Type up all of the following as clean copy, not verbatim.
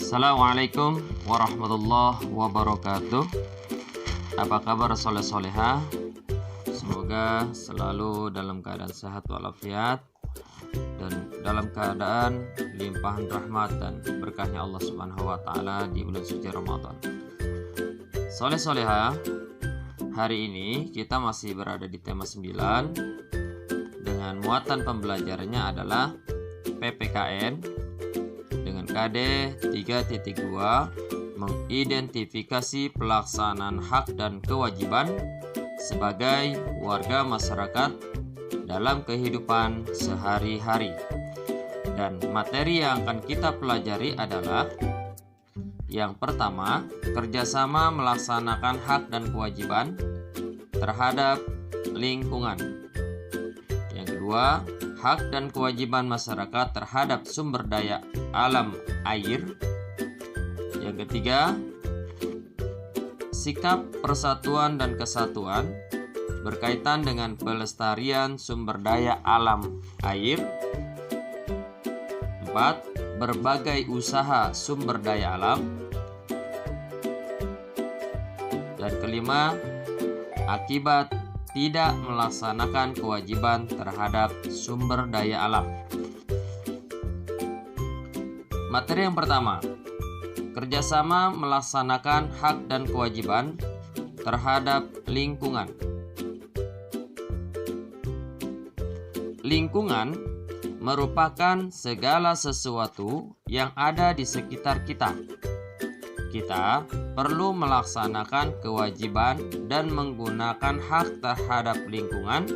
Assalamualaikum warahmatullahi wabarakatuh. Apa kabar soleh-soleha? Semoga selalu dalam keadaan sehat walafiat dan dalam keadaan limpahan rahmat dan berkahnya Allah Subhanahu wa taala di bulan suci Ramadan. Soleh-soleha, hari ini kita masih berada di tema 9 dengan muatan pembelajarannya adalah PPKN dengan KD 3.2, mengidentifikasi pelaksanaan hak dan kewajiban sebagai warga masyarakat dalam kehidupan sehari-hari. Dan materi yang akan kita pelajari adalah yang pertama, kerjasama melaksanakan hak dan kewajiban terhadap lingkungan. Yang kedua, hak dan kewajiban masyarakat terhadap sumber daya alam air. Yang ketiga, sikap persatuan dan kesatuan berkaitan dengan pelestarian sumber daya alam air. 4. Berbagai usaha sumber daya alam. Dan kelima, akibat tidak melaksanakan kewajiban terhadap sumber daya alam. Materi yang pertama, kerjasama melaksanakan hak dan kewajiban terhadap lingkungan. Lingkungan merupakan segala sesuatu yang ada di sekitar kita. Kita perlu melaksanakan kewajiban dan menggunakan hak terhadap lingkungan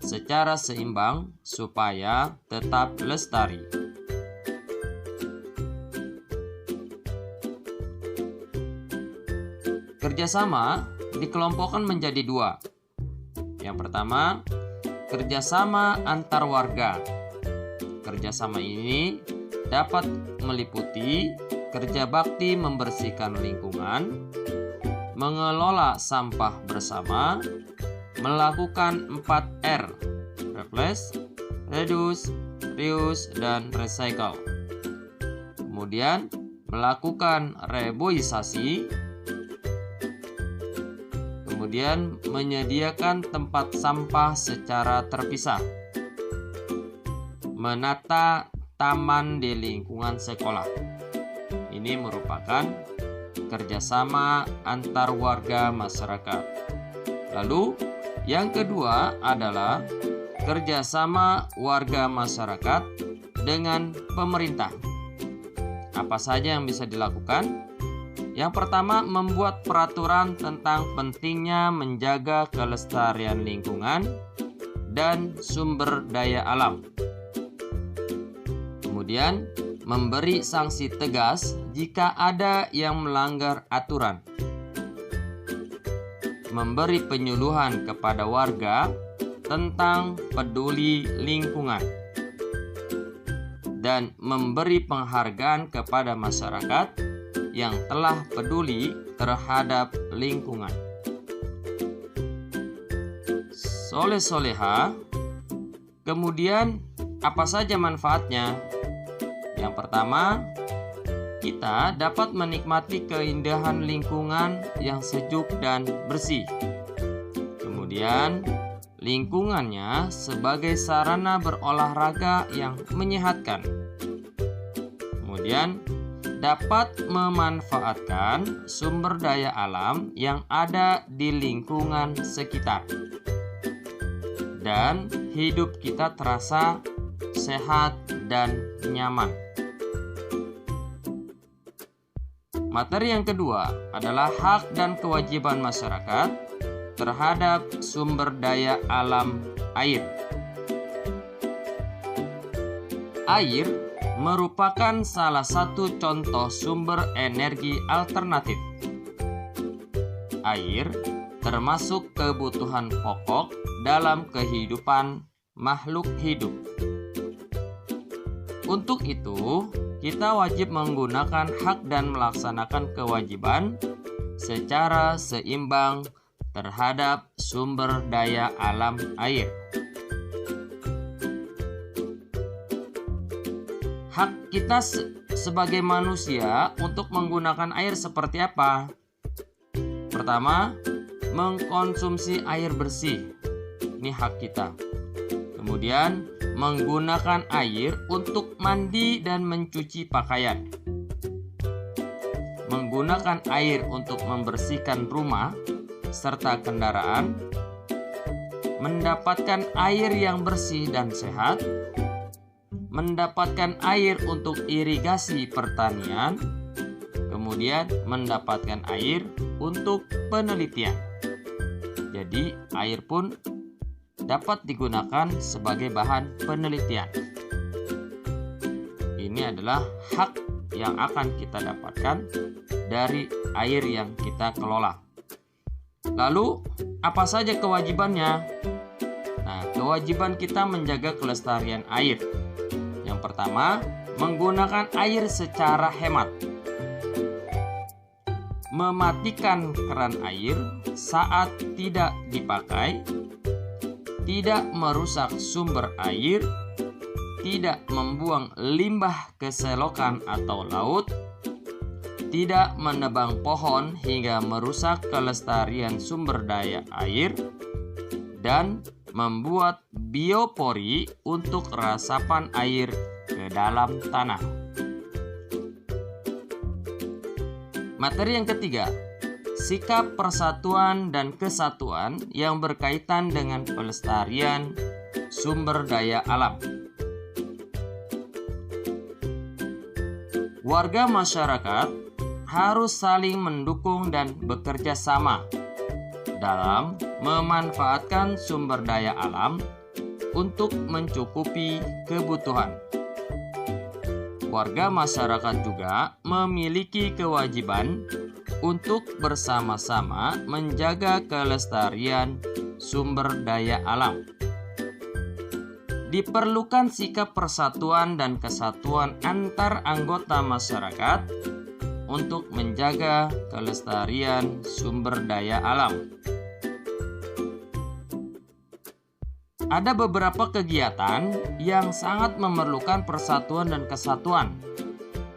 secara seimbang supaya tetap lestari. Kerjasama dikelompokkan menjadi dua. Yang pertama, kerjasama antar warga. Kerjasama ini dapat meliputi kerja bakti membersihkan lingkungan, mengelola sampah bersama, melakukan 4R, replace, reduce, reuse, dan recycle. Kemudian melakukan reboisasi, kemudian menyediakan tempat sampah secara terpisah, menata taman di lingkungan sekolah. Ini merupakan kerjasama antar warga masyarakat. Lalu yang kedua adalah kerjasama warga masyarakat dengan pemerintah. Apa saja yang bisa dilakukan? Yang pertama, membuat peraturan tentang pentingnya menjaga kelestarian lingkungan dan sumber daya alam. Kemudian, memberi sanksi tegas jika ada yang melanggar aturan. Memberi penyuluhan kepada warga tentang peduli lingkungan. Dan memberi penghargaan kepada masyarakat yang telah peduli terhadap lingkungan. Soleh-soleha, kemudian apa saja manfaatnya? Yang pertama, kita dapat menikmati keindahan lingkungan yang sejuk dan bersih. Kemudian, lingkungannya sebagai sarana berolahraga yang menyehatkan. Kemudian, dapat memanfaatkan sumber daya alam yang ada di lingkungan sekitar. Dan hidup kita terasa sehat dan nyaman. Materi yang kedua adalah hak dan kewajiban masyarakat terhadap sumber daya alam air. Air merupakan salah satu contoh sumber energi alternatif. Air termasuk kebutuhan pokok dalam kehidupan makhluk hidup. Untuk itu, kita wajib menggunakan hak dan melaksanakan kewajiban secara seimbang terhadap sumber daya alam air. hak kita sebagai manusia untuk menggunakan air seperti apa? Pertama, mengkonsumsi air bersih. Ini hak kita. Kemudian, menggunakan air untuk mandi dan mencuci pakaian. Menggunakan air untuk membersihkan rumah serta kendaraan. Mendapatkan air yang bersih dan sehat. Mendapatkan air untuk irigasi pertanian. Kemudian, mendapatkan air untuk penelitian. Jadi, air pun dapat digunakan sebagai bahan penelitian. Ini adalah hak yang akan kita dapatkan dari air yang kita kelola. Lalu, apa saja kewajibannya? Nah, kewajiban kita menjaga kelestarian air. Yang pertama, menggunakan air secara hemat. Mematikan keran air saat tidak dipakai, tidak merusak sumber air, tidak membuang limbah ke selokan atau laut, tidak menebang pohon hingga merusak kelestarian sumber daya air, dan membuat biopori untuk resapan air ke dalam tanah. Materi yang ketiga, sikap persatuan dan kesatuan yang berkaitan dengan pelestarian sumber daya alam. Warga masyarakat harus saling mendukung dan bekerja sama dalam memanfaatkan sumber daya alam untuk mencukupi kebutuhan. Warga masyarakat juga memiliki kewajiban untuk bersama-sama menjaga kelestarian sumber daya alam. Diperlukan sikap persatuan dan kesatuan antar anggota masyarakat untuk menjaga kelestarian sumber daya alam. Ada beberapa kegiatan yang sangat memerlukan persatuan dan kesatuan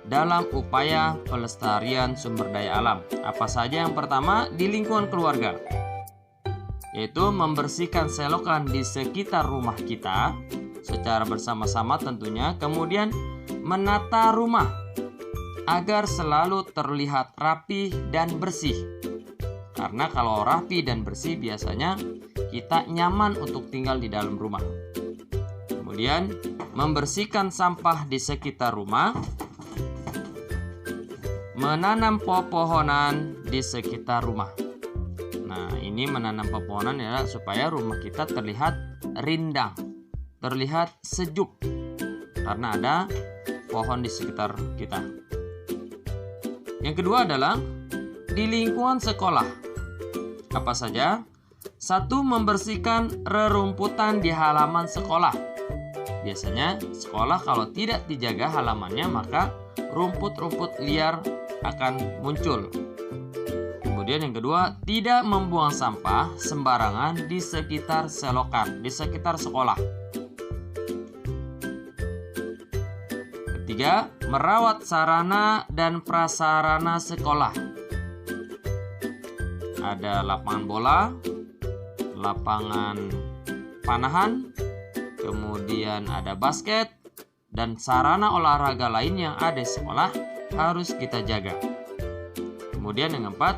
dalam upaya pelestarian sumber daya alam. Apa saja? Yang pertama, di lingkungan keluarga, yaitu membersihkan selokan di sekitar rumah kita secara bersama-sama tentunya. Kemudian menata rumah agar selalu terlihat rapi dan bersih. Karena kalau rapi dan bersih biasanya kita nyaman untuk tinggal di dalam rumah. Kemudian membersihkan sampah di sekitar rumah. Menanam pepohonan di sekitar rumah. Nah, ini menanam pepohonan ya supaya rumah kita terlihat rindang, terlihat sejuk karena ada pohon di sekitar kita. Yang kedua adalah di lingkungan sekolah. Apa saja? 1. Membersihkan rerumputan di halaman sekolah. Biasanya sekolah kalau tidak dijaga halamannya maka rumput-rumput liar akan muncul. Kemudian yang kedua, tidak membuang sampah sembarangan di sekitar selokan, di sekitar sekolah. Ketiga, merawat sarana dan prasarana sekolah. Ada lapangan bola, lapangan panahan, kemudian ada basket, dan sarana olahraga lain yang ada di sekolah harus kita jaga. Kemudian yang keempat,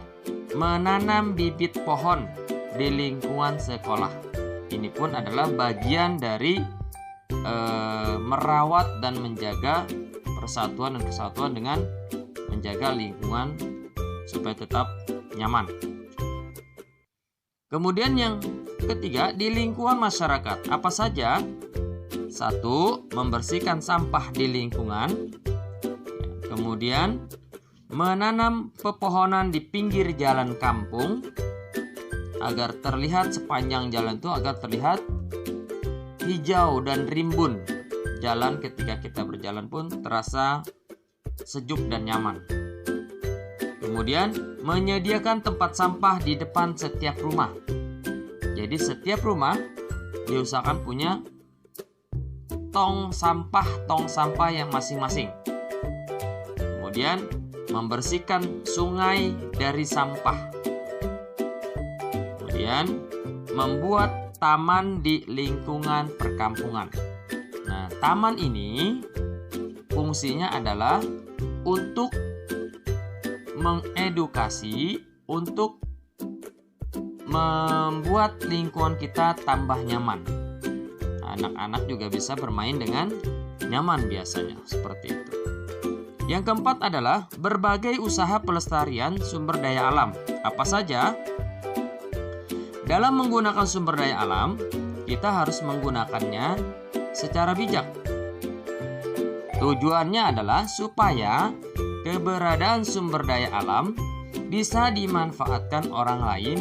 menanam bibit pohon di lingkungan sekolah. Ini pun adalah bagian dari merawat dan menjaga persatuan dan kesatuan dengan menjaga lingkungan supaya tetap nyaman. Kemudian yang ketiga, di lingkungan masyarakat. Apa saja? 1. Membersihkan sampah di lingkungan. Kemudian menanam pepohonan di pinggir jalan kampung agar terlihat sepanjang jalan itu agar terlihat hijau dan rimbun. Jalan ketika kita berjalan pun terasa sejuk dan nyaman. Kemudian menyediakan tempat sampah di depan setiap rumah. Jadi setiap rumah diusahakan punya tong sampah yang masing-masing. Kemudian membersihkan sungai dari sampah. Kemudian membuat taman di lingkungan perkampungan. Nah, taman ini fungsinya adalah untuk mengedukasi, untuk membuat lingkungan kita tambah nyaman. Anak-anak juga bisa bermain dengan nyaman biasanya, seperti itu. Yang keempat adalah berbagai usaha pelestarian sumber daya alam. Apa saja? Dalam menggunakan sumber daya alam, kita harus menggunakannya secara bijak. Tujuannya adalah supaya keberadaan sumber daya alam bisa dimanfaatkan orang lain,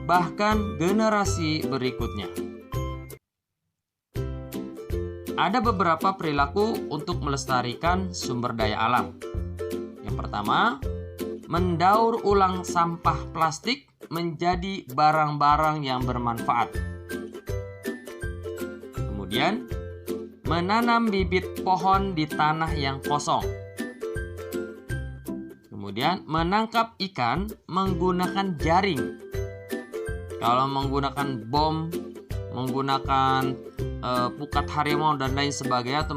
bahkan generasi berikutnya. Ada beberapa perilaku untuk melestarikan sumber daya alam. Yang pertama, mendaur ulang sampah plastik menjadi barang-barang yang bermanfaat. Kemudian, menanam bibit pohon di tanah yang kosong. Kemudian, menangkap ikan menggunakan jaring. Kalau menggunakan bom, menggunakan pukat harimau dan lain sebagainya, atau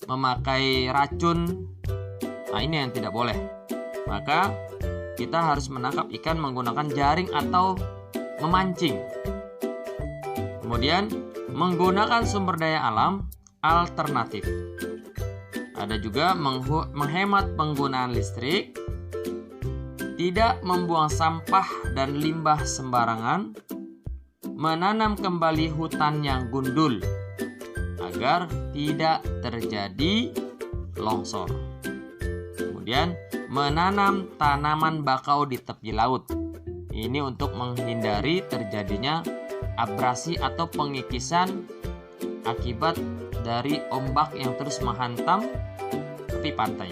memakai racun, nah ini yang tidak boleh. Maka kita harus menangkap ikan menggunakan jaring atau memancing. Kemudian menggunakan sumber daya alam alternatif. Ada juga menghemat penggunaan listrik, tidak membuang sampah dan limbah sembarangan, menanam kembali hutan yang gundul agar tidak terjadi longsor. Kemudian menanam tanaman bakau di tepi laut. Ini untuk menghindari terjadinya abrasi atau pengikisan akibat dari ombak yang terus menghantam tepi pantai.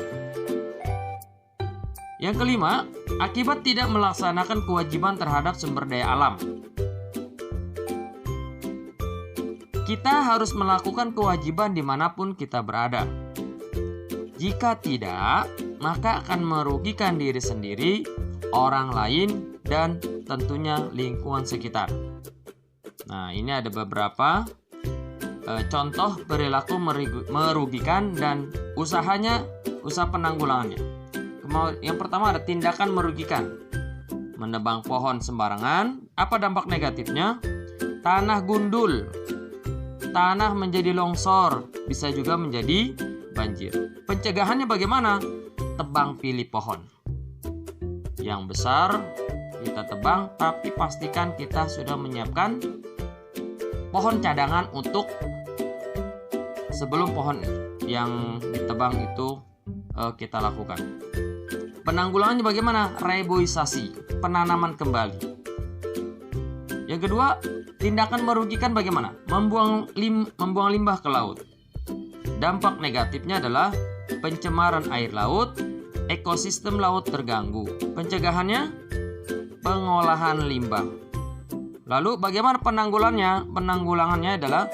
Yang kelima, akibat tidak melaksanakan kewajiban terhadap sumber daya alam. Kita harus melakukan kewajiban dimanapun kita berada. Jika tidak, maka akan merugikan diri sendiri, orang lain, dan tentunya lingkungan sekitar. Nah, ini ada beberapa contoh perilaku merugikan dan usaha penanggulangannya. Yang pertama ada tindakan merugikan. Menebang pohon sembarangan. Apa dampak negatifnya? Tanah gundul. Tanah menjadi longsor, bisa juga menjadi banjir. Pencegahannya bagaimana? Tebang pilih pohon. Yang besar kita tebang, tapi pastikan kita sudah menyiapkan pohon cadangan untuk sebelum pohon yang ditebang itu kita lakukan. Penanggulangannya bagaimana? Reboisasi, penanaman kembali. Yang kedua, tindakan merugikan bagaimana? Membuang limbah ke laut. Dampak negatifnya adalah pencemaran air laut, ekosistem laut terganggu. Pencegahannya, pengolahan limbah. Lalu bagaimana penanggulangannya? Penanggulangannya adalah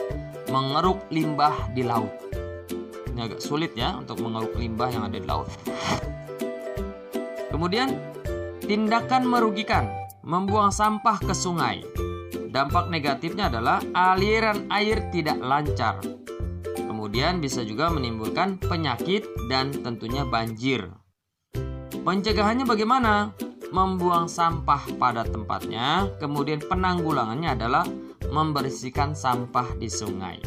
mengeruk limbah di laut. Ini agak sulit ya untuk mengeruk limbah yang ada di laut. Kemudian, tindakan merugikan, membuang sampah ke sungai. Dampak negatifnya adalah aliran air tidak lancar. Kemudian bisa juga menimbulkan penyakit dan tentunya banjir. Pencegahannya bagaimana? Membuang sampah pada tempatnya. Kemudian penanggulangannya adalah membersihkan sampah di sungai.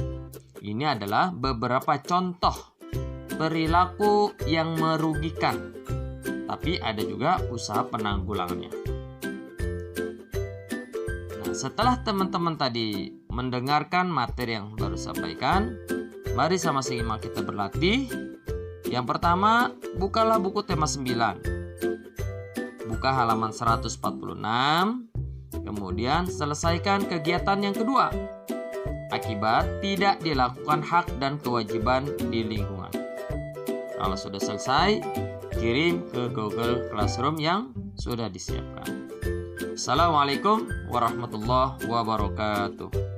Ini adalah beberapa contoh perilaku yang merugikan. Tapi ada juga usaha penanggulangannya. Nah, setelah teman-teman tadi mendengarkan materi yang baru sampaikan, mari sama-sama kita berlatih. Yang pertama, bukalah buku tema 9. Buka halaman 146. Kemudian selesaikan kegiatan yang kedua. Akibat tidak dilakukan hak dan kewajiban di lingkungan. Kalau sudah selesai, kirim ke Google Classroom yang sudah disiapkan. Assalamualaikum warahmatullahi wabarakatuh.